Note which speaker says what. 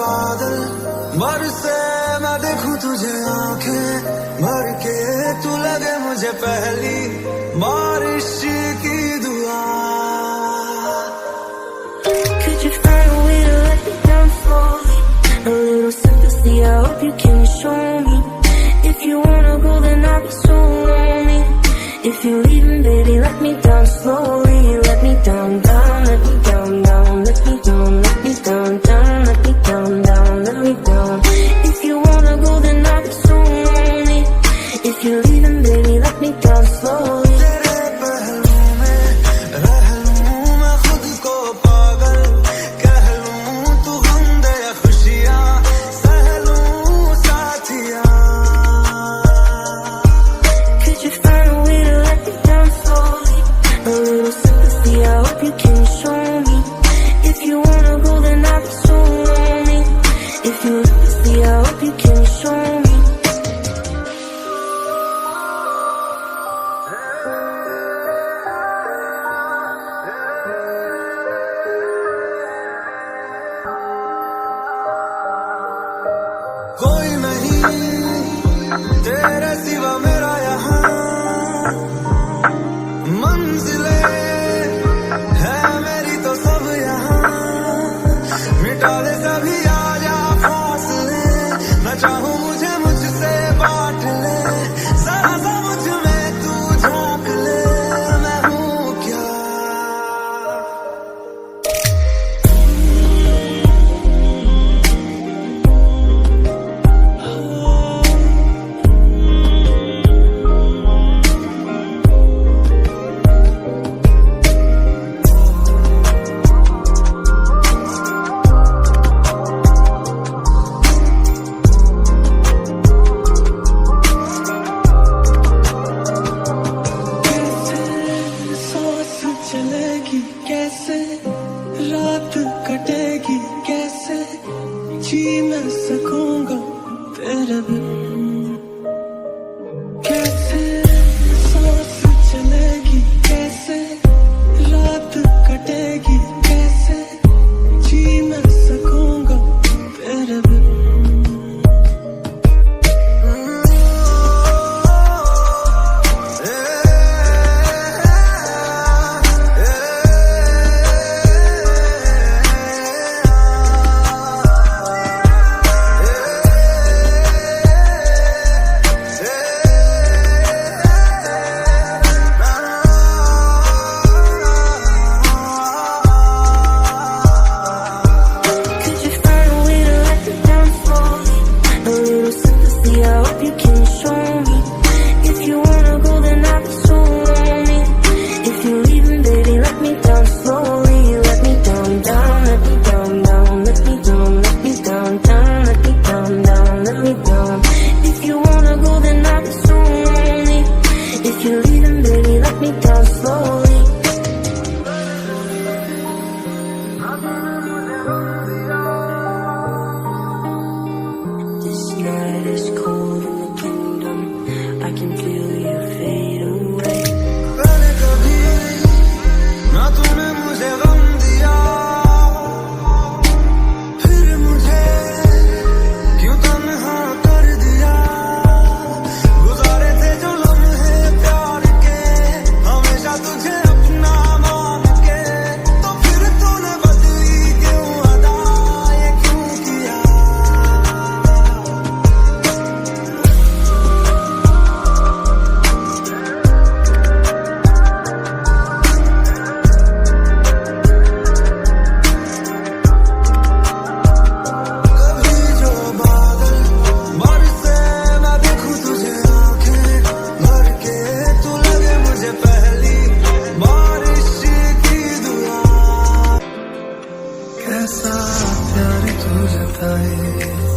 Speaker 1: बादल बरसे मैं देखूं तुझे आंखें भर के, तू लगे मुझे पहली बारिश की दुआ।
Speaker 2: Could you find a way to let me down slowly? A little sympathy, I hope you can show me. If you wanna go, then I'll be so lonely. If you're leaving, baby, let me down slowly. Let me down, down, let me down, down, let me down, let me down, down, let me down, down, let me down. If you wanna go, then I'll be so lonely. If you're leaving, baby, let me down slowly.
Speaker 1: कोई नहीं तेरे सिवा मेरा यहाँ, मंजिलें है मेरी तो सब यहाँ। मिटा दे सभी आजा फासले, न चाहूं मुझे मुझसे बांट ले। जरा सा मुझ में तू झांक ले, मैं हूँ क्या। कैसे रात कटेगी, कैसे जी मैं सकूंगा तेरे बिन। कैसे सांस चलेगी, कैसे रात कटेगी, कैसे जी मैं सकूंगा तेरे बिन। कैसा प्यार तू जताए।